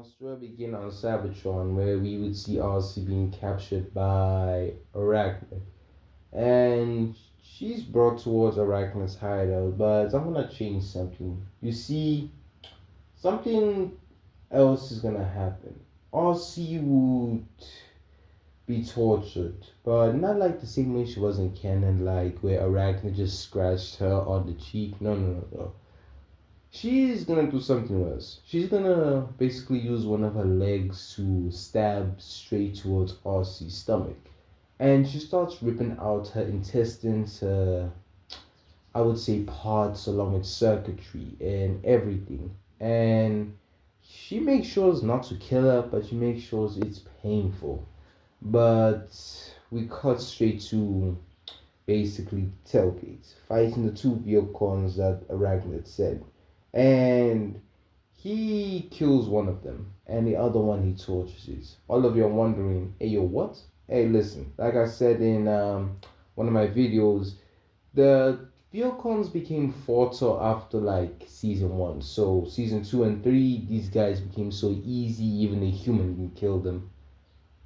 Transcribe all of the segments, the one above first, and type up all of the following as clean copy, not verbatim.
story begin on Cybertron, where we would see RC being captured by Arachnid, and she's brought towards Arachnid's hideout. But I'm gonna change something. You see, something else is gonna happen. RC would be tortured, but not like the same way she was in canon, like where Arachnid just scratched her on the cheek. No, no, no, no. She's gonna do something worse. She's gonna basically use one of her legs to stab straight towards Arcee's stomach. And she starts ripping out her intestines, I would say parts along with circuitry and everything. And she makes sure not to kill her, but she makes sure it's painful. But we cut straight to basically tailgate, fighting the two Vehicons that Arachnid said. And he kills one of them, and the other one he tortures it. All of you are wondering, hey yo, what? Hey, listen, like I said in one of my videos, the Vehicons became Forza after like season one. So season two and three, these guys became so easy, even a human can kill them.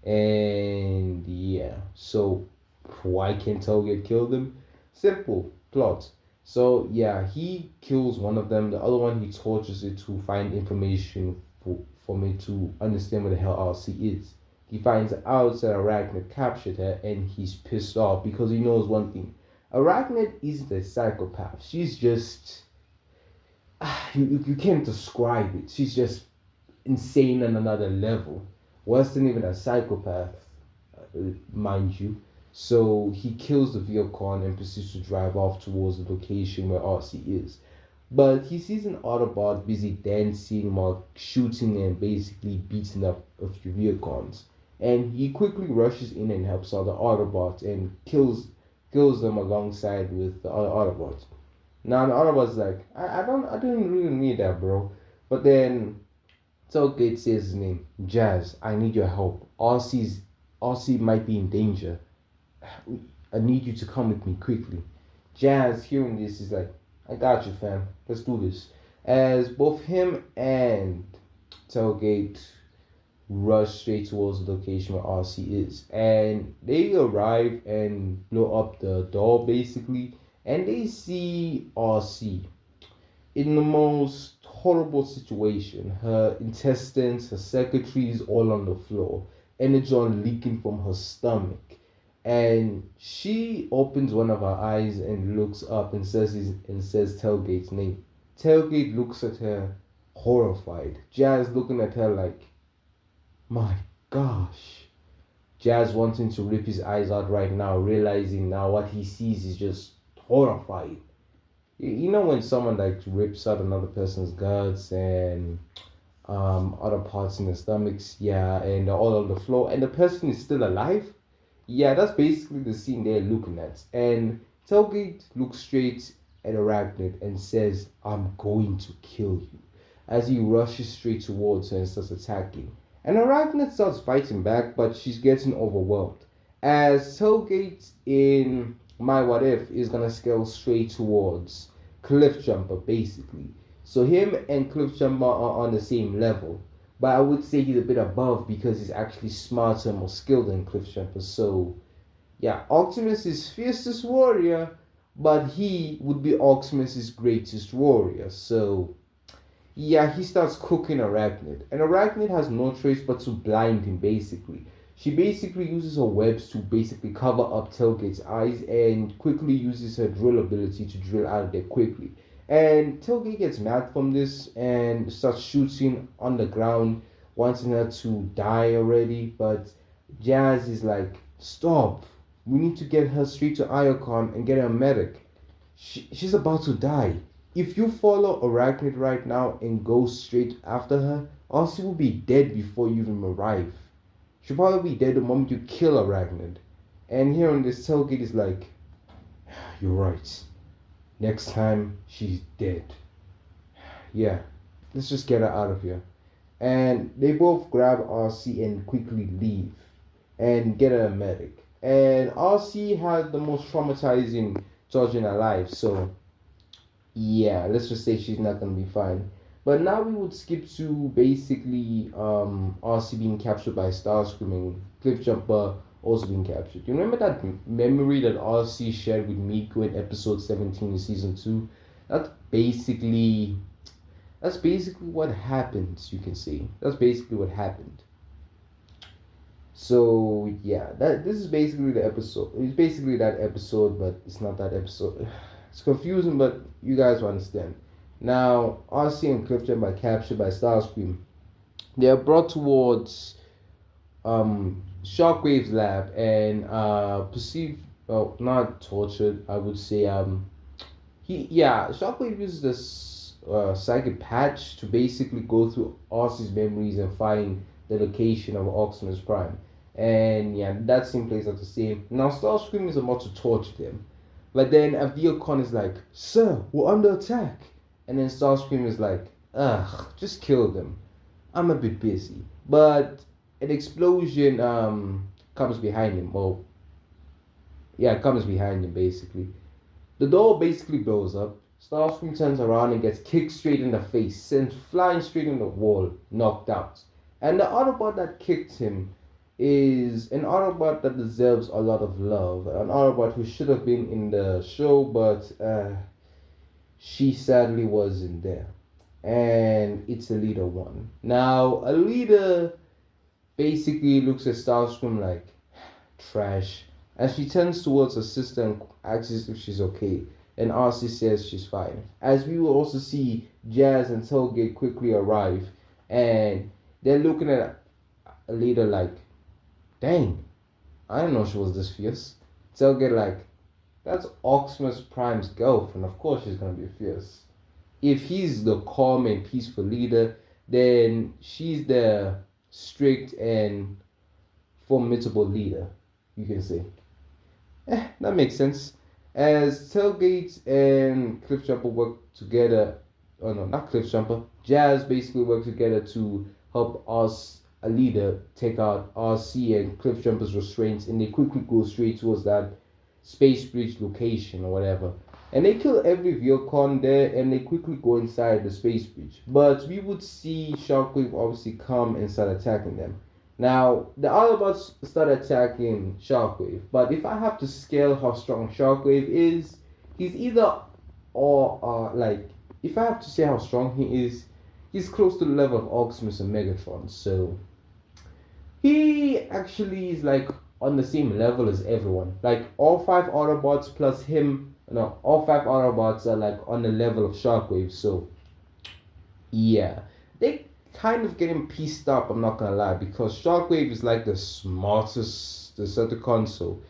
And yeah, so why can't Toga kill them? Simple plot. So yeah, he kills one of them. The other one he tortures it to find information for me to understand what the hell RC is. He finds out that Arachnid captured her, and he's pissed off because he knows one thing: Arachnid isn't a psychopath. She's just you can't describe it. She's just insane on another level. Worse than even a psychopath, mind you. So he kills the vehicle and proceeds to drive off towards the location where RC is. But he sees an Autobot busy dancing while shooting and basically beating up a few vehicles. And he quickly rushes in and helps out the Autobot and kills them alongside with the other Autobots. Now the Autobot's like, I didn't really need that, bro. But then Tailgate says his name, Jazz. I need your help. RC might be in danger. I need you to come with me quickly. Jazz, hearing this, is like, I got you, fam. Let's do this. As both him and Tailgate rush straight towards the location where RC is. And they arrive and blow up the door, basically. And they see RC in the most horrible situation. Her intestines, her circuitries all on the floor. Energy on leaking from her stomach. And she opens one of her eyes and looks up and says Tailgate's name. Tailgate looks at her horrified. Jazz looking at her like, my gosh. Jazz wanting to rip his eyes out right now, realizing now what he sees is just horrifying. You know when someone like rips out another person's guts and other parts in the stomachs, yeah, and they're all on the floor, and the person is still alive? Yeah, that's basically the scene they're looking at. And Tailgate looks straight at Arachnid and says, I'm going to kill you, as he rushes straight towards her and starts attacking. And Arachnid starts fighting back, but she's getting overwhelmed. As Tailgate in My What If is gonna scale straight towards Cliff Jumper, basically. So him and Cliff Jumper are on the same level. But I would say he's a bit above because he's actually smarter and more skilled than Cliff Jumper. So yeah, Optimus is fiercest warrior, but he would be Optimus's greatest warrior. So yeah, he starts cooking Arachnid. And Arachnid has no choice but to blind him, basically. She basically uses her webs to basically cover up Tailgate's eyes and quickly uses her drill ability to drill out of there quickly. And Tailgate gets mad from this and starts shooting on the ground, wanting her to die already. But Jazz is like, stop. We need to get her straight to Iocon and get her a medic. She's about to die. If you follow Arachnid right now and go straight after her, Arcee will be dead before you even arrive. She'll probably be dead the moment you kill Arachnid. And here on this, Tailgate is like, you're right. Next time, she's dead. Yeah, let's just get her out of here. And they both grab RC and quickly leave and get her a medic. And RC had the most traumatizing charge in her life, so yeah, let's just say she's not gonna be fine. But now we would skip to basically RC being captured by Starscream and Cliffjumper also being captured. You remember that memory that RC shared with Miko in episode 17 in season 2? That's basically that's basically what happened, you can say. That's basically what happened. So yeah, that this is basically the episode. It's basically that episode, but it's not that episode. It's confusing, but you guys will understand. Now, RC and Clifton are captured by Starscream. They are brought towards Shockwave's lab and perceived, well, not tortured. I would say Shockwave uses this psychic patch to basically go through RC's memories and find the location of Optimus Prime. And yeah, that scene plays out the same. Now Starscream is about to torture them. But then Aviocon is like, "Sir, we're under attack." And then Starscream is like, "Ugh, just kill them. I'm a bit busy." But an explosion comes behind him. Well, yeah, it comes behind him basically. The door basically blows up. Starscream turns around and gets kicked straight in the face, sent flying straight in the wall, knocked out. And the Autobot that kicked him is an Autobot that deserves a lot of love. An Autobot who should have been in the show, but she sadly wasn't there. And it's Alita 1. Now, Alita basically looks at Starscream like trash. And she turns towards her sister and asks if she's okay. And RC says she's fine. As we will also see Jazz and Tailgate quickly arrive. And they're looking at Alita like, dang, I didn't know she was this fierce. Tailgate like, that's Optimus Prime's girlfriend. Of course she's gonna be fierce. If he's the calm and peaceful leader, then she's the strict and formidable leader, you can say. That makes sense. As Tailgate and Cliffjumper work together, oh no, not Cliffjumper, Jazz basically work together to help us, a leader, take out RC and Cliffjumper's restraints, and they quickly go straight towards that space bridge location or whatever. And they kill every Viocon there and they quickly go inside the space bridge. But we would see Shockwave obviously come and start attacking them. Now, the Autobots start attacking Shockwave, but if I have to scale how strong Shockwave is, he's either like, if I have to say how strong he is, he's close to the level of Optimus and Megatron, so he actually is like on the same level as everyone. Like, all five Autobots plus him, no, all five Autobots are like on the level of Shockwave, so yeah. They kind of getting pieced up, I'm not gonna lie, because Shockwave is like the smartest Decepticon, so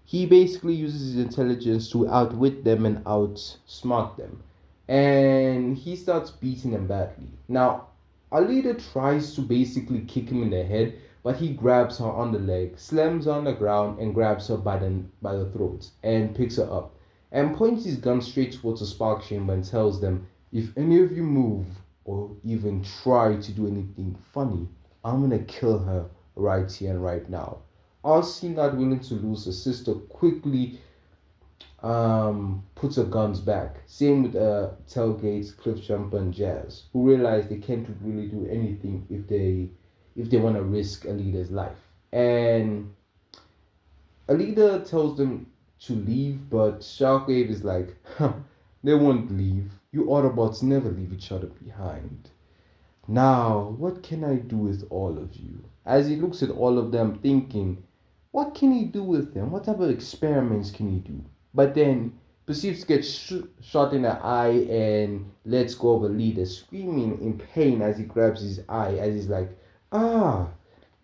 he basically uses his intelligence to outwit them and outsmart them. And he starts beating them badly. Now, Alita tries to basically kick him in the head, but he grabs her on the leg, slams her on the ground, and grabs her by the throat and picks her up and points his gun straight towards the spark chamber and tells them, "If any of you move or even try to do anything funny, I'm gonna kill her right here and right now." RC, not willing to lose her sister, quickly puts her guns back. Same with Tailgates, Cliffjumper, and Jazz, who realize they can't really do anything if they want to risk Alita's life. And Alita tells them to leave, but Shockwave is like, huh, they won't leave. You Autobots never leave each other behind. Now, what can I do with all of you? As he looks at all of them, thinking, what can he do with them? What type of experiments can he do? But then proceeds to get shot in the eye and lets go of a leader, screaming in pain as he grabs his eye, as he's like, ah.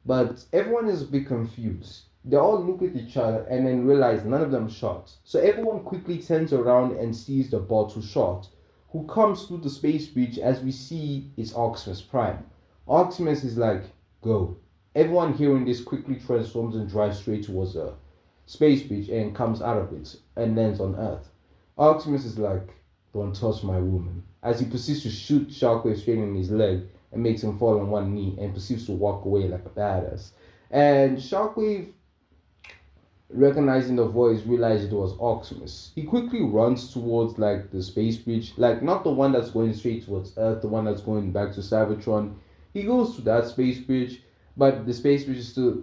But everyone is a bit confused. They all look at each other and then realize none of them shot. So everyone quickly turns around and sees the bot who shot, who comes through the space bridge. As we see is Optimus Prime. Optimus is like, go. Everyone hearing this quickly transforms and drives straight towards the space bridge and comes out of it and lands on Earth. Optimus is like, don't touch my woman, as he proceeds to shoot Shockwave straight in his leg and makes him fall on one knee and proceeds to walk away like a badass. And Shockwave recognizing the voice, realized it was Optimus. He quickly runs towards like the space bridge, like not the one that's going straight towards Earth, the one that's going back to Cybertron. He goes to that space bridge, but the space bridge is still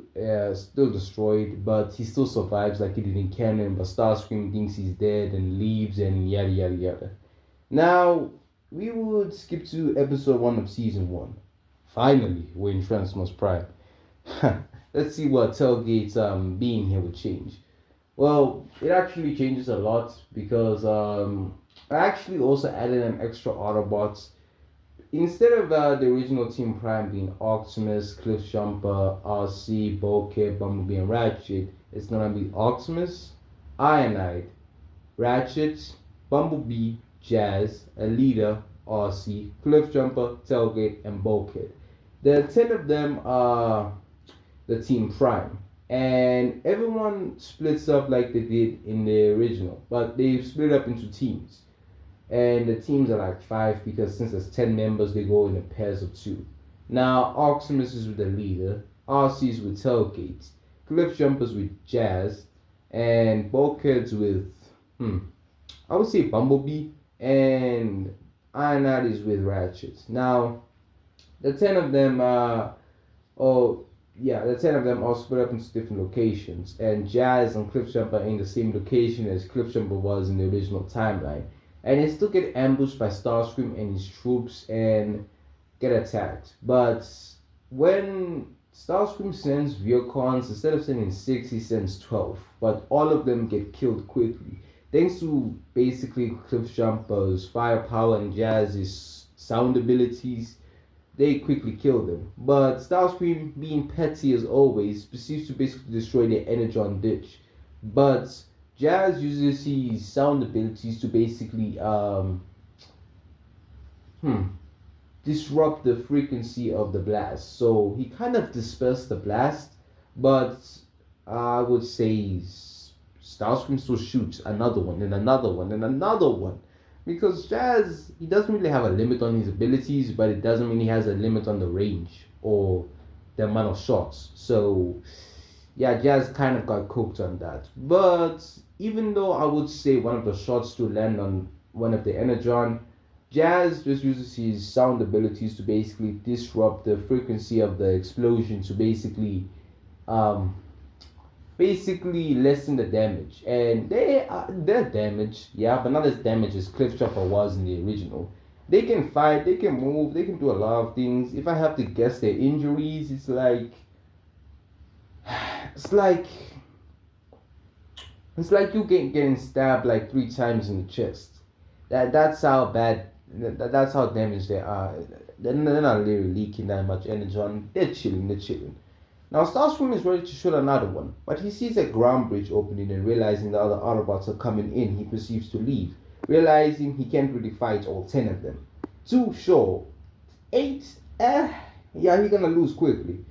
destroyed. But he still survives, like he didn't canon. But Starscream thinks he's dead and leaves, and yada yada yada. Now we would skip to episode one of season one. Finally, we're in Transformers Prime. Let's see what Tailgate's being here would change. Well, it actually changes a lot because I actually also added an extra Autobots. Instead of the original Team Prime being Optimus, Cliffjumper, RC, Bulkhead, Bumblebee, and Ratchet, it's gonna be Optimus, Ironide, Ratchet, Bumblebee, Jazz, Alita, RC, Cliffjumper, Tailgate, and Bulkhead. The 10 of them are the Team Prime. And everyone splits up like they did in the original, but they split up into teams. And the teams are like five because since there's 10 members, they go in a pairs of two. Now, Optimus is with the leader, RC is with Tailgate, Cliff Jumpers with Jazz, and Bulkheads with, I would say Bumblebee, and Ironheart is with Ratchet. Now, the 10 of them are, oh, yeah, the 10 of them all split up into different locations, and Jazz and Cliffjumper are in the same location as Cliffjumper was in the original timeline. And they still get ambushed by Starscream and his troops and get attacked. But when Starscream sends Viacons, instead of sending 6, he sends 12. But all of them get killed quickly. Thanks to basically Cliffjumper's firepower and Jazz's sound abilities, they quickly kill them. But Starscream, being petty as always, proceeds to basically destroy their Energon ditch. But Jazz uses his sound abilities to basically disrupt the frequency of the blast. So he kind of dispersed the blast, but I would say Starscream still shoots another one and another one and another one. Because Jazz, he doesn't really have a limit on his abilities, but it doesn't mean he has a limit on the range or the amount of shots. So, yeah, Jazz kind of got cooked on that. But even though I would say one of the shots to land on one of the Energon, Jazz just uses his sound abilities to basically disrupt the frequency of the explosion to um, basically lessen the damage. And they're damaged, yeah, but not as damaged as Cliffjumper was in the original. They can fight, they can move, they can do a lot of things. If I have to guess their injuries, it's like it's like you getting stabbed like 3 times in the chest. That's how bad. That's how damaged they are. They're not really leaking that much energy on. They're chilling. They're chilling. Now Starscream is ready to shoot another one, but he sees a ground bridge opening and realizing the other Autobots are coming in, he proceeds to leave, realizing he can't really fight all 10 of them. 2, sure. 8, yeah, he's gonna lose quickly.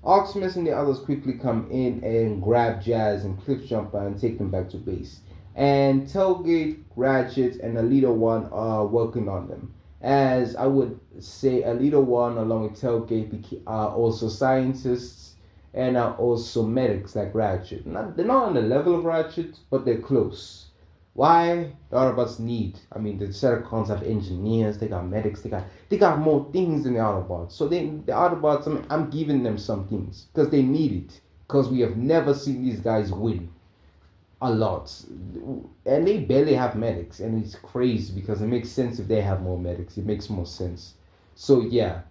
Optimus and the others quickly come in and grab Jazz and Cliffjumper and take them back to base. And Tailgate, Ratchet, and Alita 1 are working on them. As I would say, Alita 1 along with Tailgate are also scientists and are also medics like Ratchet. They're not on the level of Ratchet, but they're close. Why? The Autobots need. I mean, the Decepticons have engineers, they got medics, they got more things than the Autobots. So the Autobots, I'm giving them some things because they need it. Because we have never seen these guys win a lot, and they barely have medics, and it's crazy because it makes sense if they have more medics. It makes more sense. So yeah,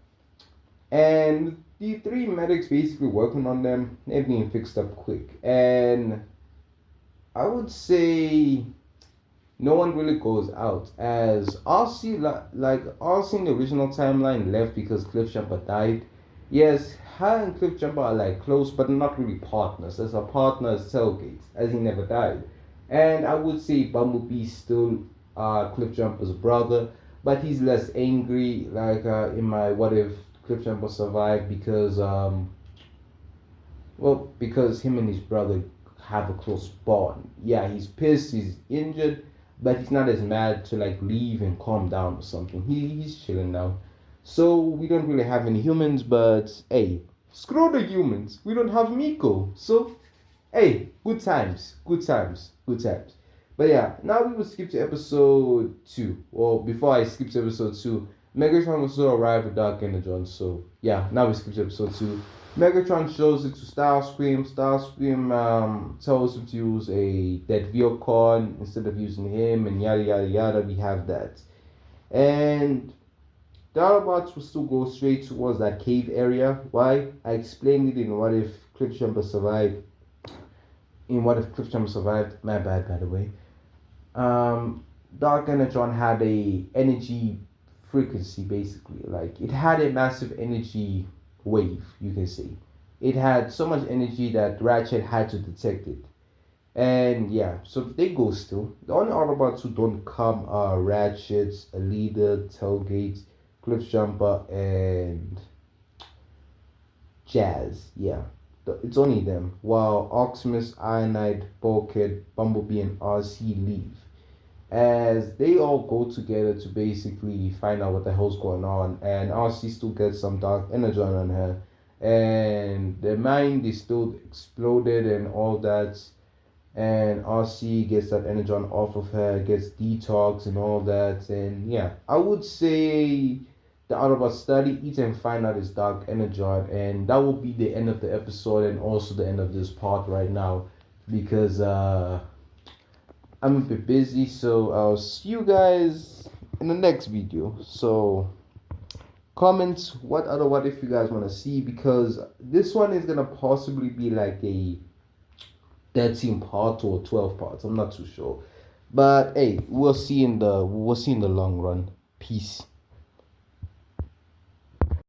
and the 3 medics basically working on them, they're being fixed up quick, and I would say no one really goes out as RC like RC in the original timeline left because Cliffjumper died. Yes, her and Cliffjumper are like close but not really partners. As a partner is Tailgate, as he never died. And I would say Bumblebee's still Cliffjumper's brother, but he's less angry. Like in my what if Cliffjumper survived because him and his brother have a close bond. Yeah, he's pissed, he's injured, but he's not as mad to like leave and calm down or something. He's chilling now. So we don't really have any humans, but hey, screw the humans. We don't have Miko. So Hey, good times, good times, good times. But yeah, now we will skip to episode two. Well, before I skip to episode two, Megatron will still arrive with Dark Energon. So yeah, now we skip to episode two. Megatron shows it to Starscream. Starscream tells him to use a dead Viocon instead of using him, and yada yada yada. We have that, and the Autobots will still go straight towards that cave area. Why? I explained it in What If Cliffjumper Survived. In What If Cliffjumper Survived. My bad, by the way. Dark Energon had a energy frequency, basically. Like, it had a massive energy wave, you can say. It had so much energy that Ratchet had to detect it. And yeah, so they go still. The only Autobots who don't come are Ratchet, Leader, Tailgate, Cliffjumper, and Jazz. Yeah, it's only them. While Optimus, Ironide, Bulkhead, Bumblebee, and RC leave, as they all go together to basically find out what the hell's going on. And RC still gets some dark energy on her, and the mind is still exploded and all that. And RC gets that energon off of her, gets detox and all that. And yeah, I would say the Autobot study, eat and find out his dark energon, and that will be the end of the episode and also the end of this part right now because I'm a bit busy. So I'll see you guys in the next video. So comment what other what if you guys want to see, because this one is gonna possibly be like a 13 parts or 12 parts. I'm not too sure. But hey, we'll see in the long run. Peace.